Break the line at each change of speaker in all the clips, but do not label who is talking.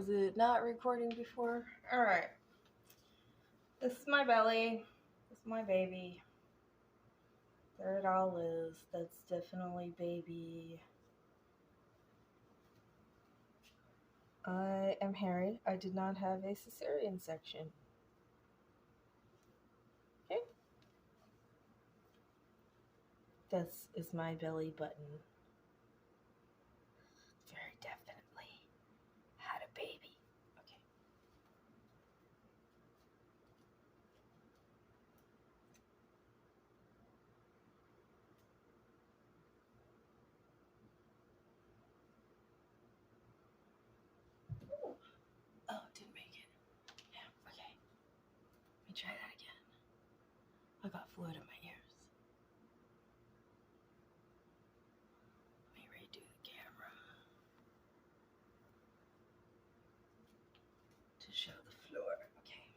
Was it not recording before? Alright. This is my belly. This is my baby. There it all is. That's definitely baby. I am Harry. I did not have a cesarean section. Okay. This is my belly button. Very definitely had a baby. Okay. Oh, didn't make it. Yeah, okay. Let me try that again. I got fluid in my ears. Let me redo the camera to show the floor. Okay.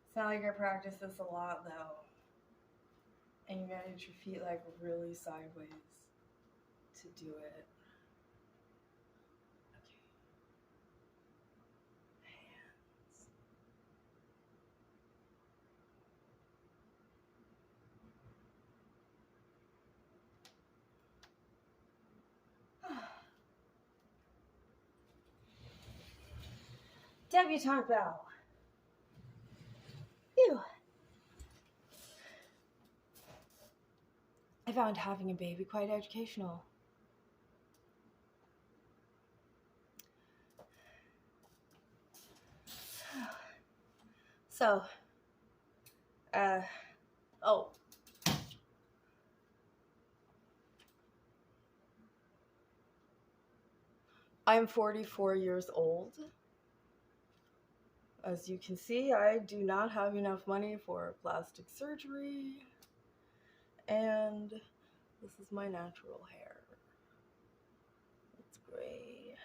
It's not like I practice this a lot though. And you gotta get your feet like really sideways to do it. Hands. Debutante bow. Phew. I found having a baby quite educational. So, I'm 44 years old. As you can see, I do not have enough money for plastic surgery. And this is my natural hair. It's gray.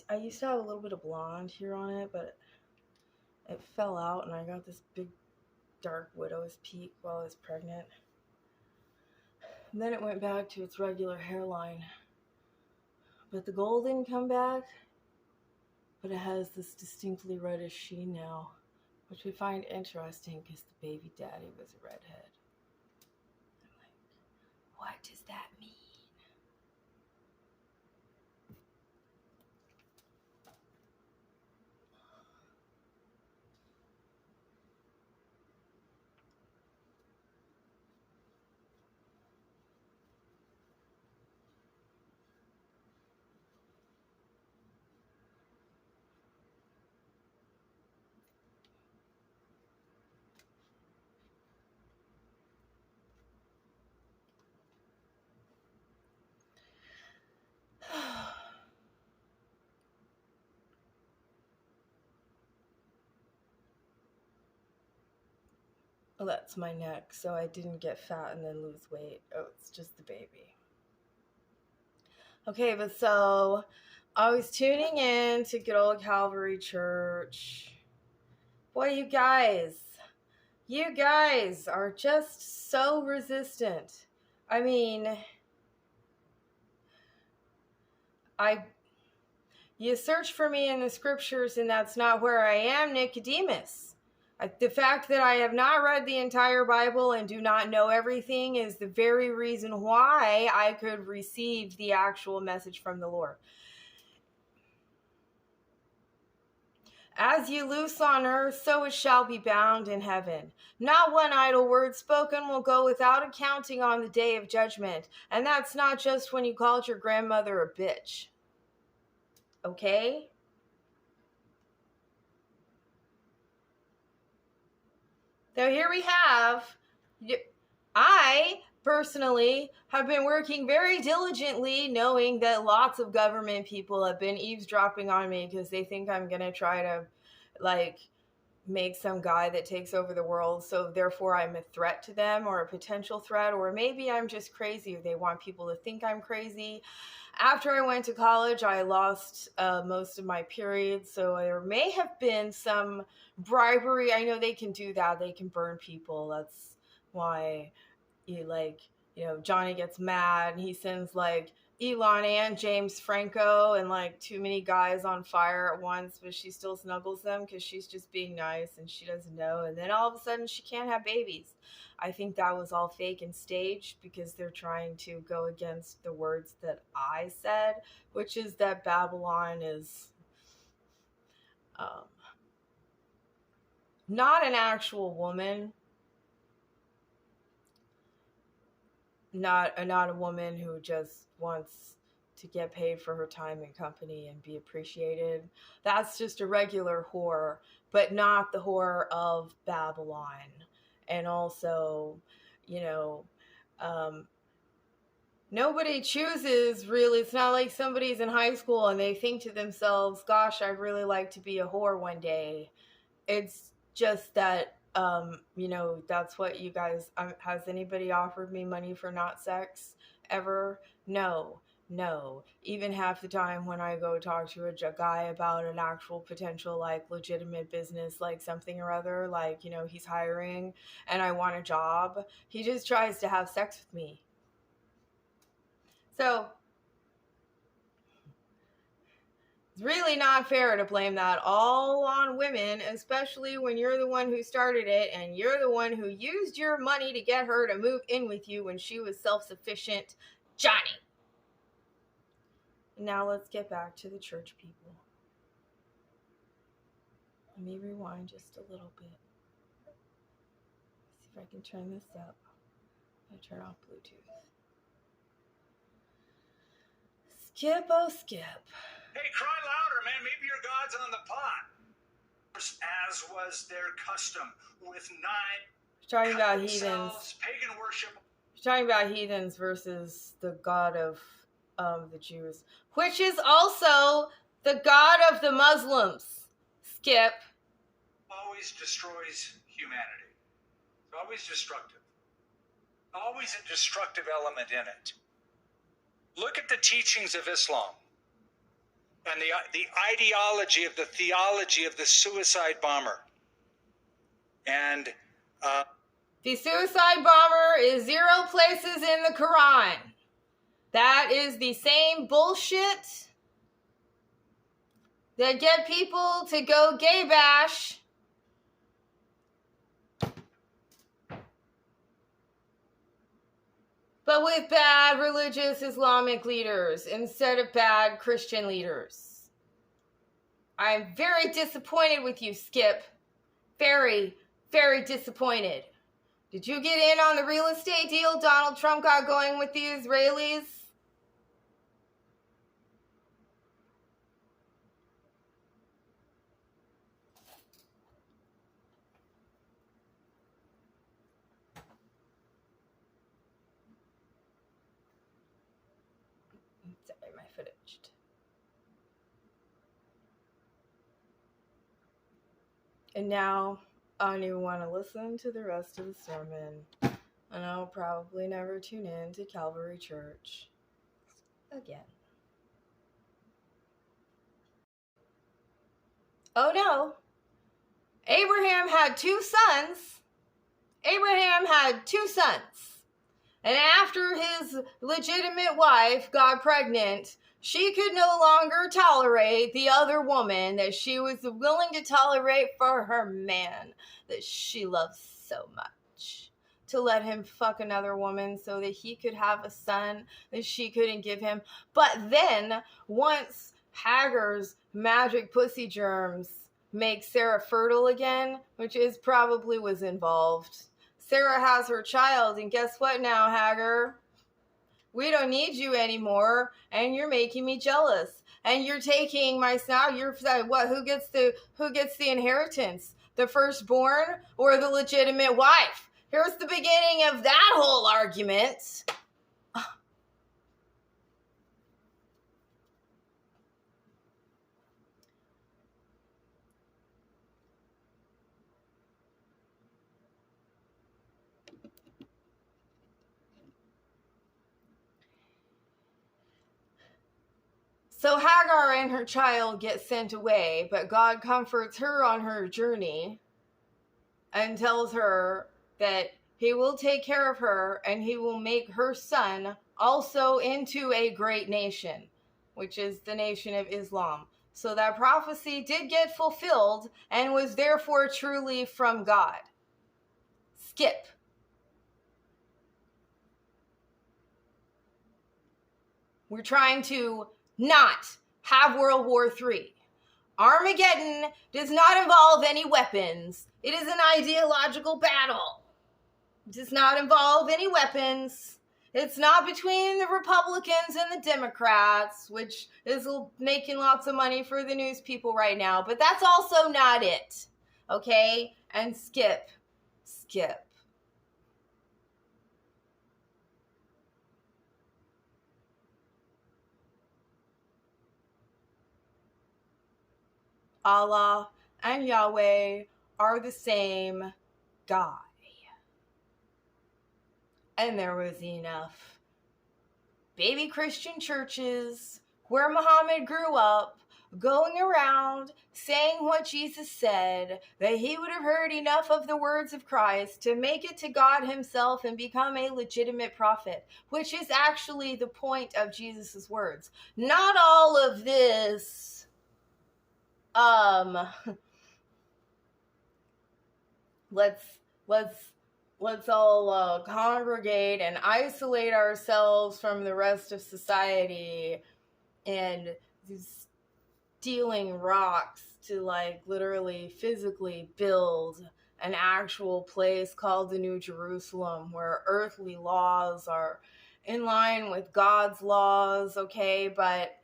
I used to have a little bit of blonde here on it, but it fell out and I got this big dark widow's peak while I was pregnant. And then it went back to its regular hairline. But the gold didn't come back, but it has this distinctly reddish sheen now, which we find interesting because the baby daddy was a redhead. I'm like, what does that mean? Well, that's my neck, so I didn't get fat and then lose weight. Oh, it's just the baby. Okay, but so I was tuning in to good old Calvary Church. Boy, you guys are just so resistant. I mean, you search for me in the scriptures and that's not where I am, Nicodemus. The fact that I have not read the entire Bible and do not know everything is the very reason why I could receive the actual message from the Lord. As you loose on earth, so it shall be bound in heaven. Not one idle word spoken will go without accounting on the day of judgment. And that's not just when you called your grandmother a bitch. Okay? So here we have, I personally have been working very diligently knowing that lots of government people have been eavesdropping on me because they think I'm going to try to make some guy that takes over the world. So therefore I'm a threat to them or a potential threat, or maybe I'm just crazy or they want people to think I'm crazy. After I went to college, I lost most of my periods, so there may have been some bribery. I know they can do that. They can burn people. That's why Johnny gets mad and he sends like Elon and James Franco and like too many guys on fire at once, but she still snuggles them because she's just being nice and she doesn't know. And then all of a sudden she can't have babies. I think that was all fake and staged because they're trying to go against the words that I said, which is that Babylon is not an actual woman. Not a woman who just wants to get paid for her time and company and be appreciated. That's just a regular whore, but not the whore of Babylon. And also, nobody chooses really. It's not like somebody's in high school and they think to themselves, gosh, I'd really like to be a whore one day. It's just that that's what you guys, has anybody offered me money for not sex ever? No. Even half the time when I go talk to a guy about an actual potential, like, legitimate business, like something or other, like, he's hiring and I want a job, he just tries to have sex with me. So it's really not fair to blame that all on women, especially when you're the one who started it and you're the one who used your money to get her to move in with you when she was self-sufficient. Johnny. Now let's get back to the church people. Let me rewind just a little bit. See if I can turn this up. I'm going to turn off Bluetooth. Skip, oh skip.
Hey, cry louder, man. Maybe your God's on the pot. As was their custom, with
talking about heathens.
Pagan worship.
Talking about heathens versus the God of the Jews, which is also the God of the Muslims. Skip.
Always destroys humanity. It's always destructive. Always a destructive element in it. Look at the teachings of Islam and the ideology of the theology of the suicide bomber. And
the suicide bomber is 0 places in the Quran. That is the same bullshit that get people to go gay bash. But with bad religious Islamic leaders instead of bad Christian leaders. I'm very disappointed with you, Skip. Very, very disappointed. Did you get in on the real estate deal Donald Trump got going with the Israelis? Sorry, my foot itched. And now I don't even want to listen to the rest of the sermon. And I'll probably never tune in to Calvary Church again. Oh no. Abraham had 2 sons. And after his legitimate wife got pregnant, she could no longer tolerate the other woman that she was willing to tolerate for her man that she loves so much. To let him fuck another woman so that he could have a son that she couldn't give him. But then, once Hagar's magic pussy germs make Sarah fertile again, which is probably was involved, Sarah has her child, and guess what now, Hagar? We don't need you anymore, and you're making me jealous. And you're taking my son. You're what? Who gets the inheritance? The firstborn or the legitimate wife? Here's the beginning of that whole argument. So Hagar and her child get sent away, but God comforts her on her journey and tells her that He will take care of her, and he will make her son also into a great nation, which is the nation of Islam. So that prophecy did get fulfilled and was therefore truly from God. Skip. We're trying to not have World War III. Armageddon does not involve any weapons. It is an ideological battle. It does not involve any weapons. It's not between the Republicans and the Democrats, which is making lots of money for the news people right now. But that's also not it. Okay? And skip. Allah and Yahweh are the same guy. And there was enough baby Christian churches where Muhammad grew up going around saying what Jesus said, that he would have heard enough of the words of Christ to make it to God himself and become a legitimate prophet, which is actually the point of Jesus's words. Not all of this let's all congregate and isolate ourselves from the rest of society and stealing rocks to like literally physically build an actual place called the New Jerusalem where earthly laws are in line with God's laws, okay? But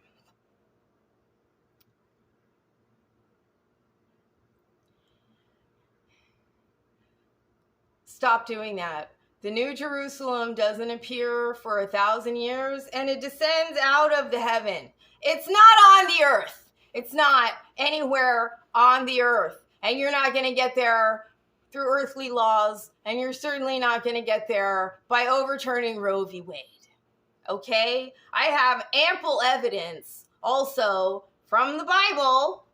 stop doing that. The New Jerusalem doesn't appear for 1,000 years, and it descends out of the heaven. It's not on the earth. It's not anywhere on the earth. And you're not going to get there through earthly laws, and you're certainly not going to get there by overturning Roe v. Wade. Okay? I have ample evidence also from the Bible,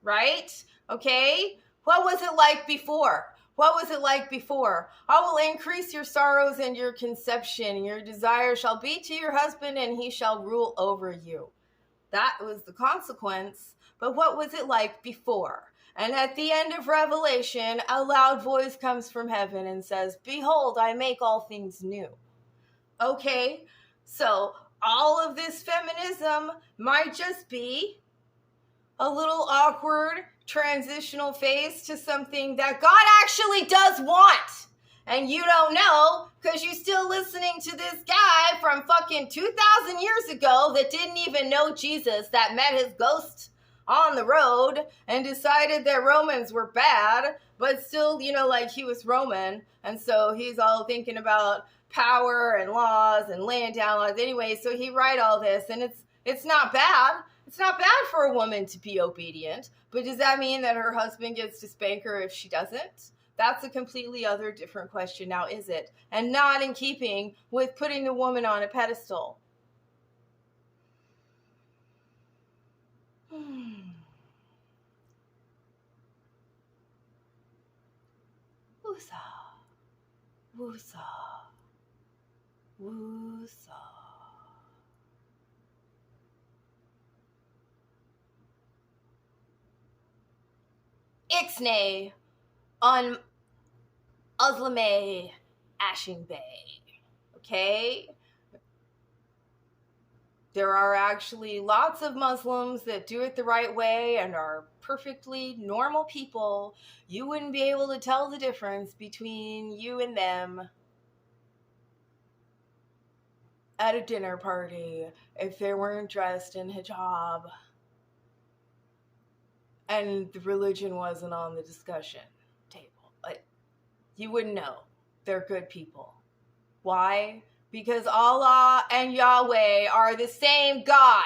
right? Okay? What was it like before? What was it like before? I will increase your sorrows and your conception. Your desire shall be to your husband, and he shall rule over you. That was the consequence. But what was it like before? And at the end of Revelation, a loud voice comes from heaven and says, "Behold, I make all things new." Okay, so all of this feminism might just be a little awkward transitional phase to something that God actually does want. And you don't know because you're still listening to this guy from fucking 2,000 years ago that didn't even know Jesus, that met his ghost on the road and decided that Romans were bad, but still, like he was Roman. And so he's all thinking about power and laws and laying down laws anyway. So he write all this, and it's not bad. It's not bad for a woman to be obedient, but does that mean that her husband gets to spank her if she doesn't? That's a completely other different question now, is it? And not in keeping with putting the woman on a pedestal. Woosah. Woosah. Woosah. Ixnay on Uslame Ashing Bay. Okay? There are actually lots of Muslims that do it the right way and are perfectly normal people. You wouldn't be able to tell the difference between you and them at a dinner party if they weren't dressed in hijab and the religion wasn't on the discussion table. Like, you wouldn't know. They're good people. Why? Because Allah and Yahweh are the same God.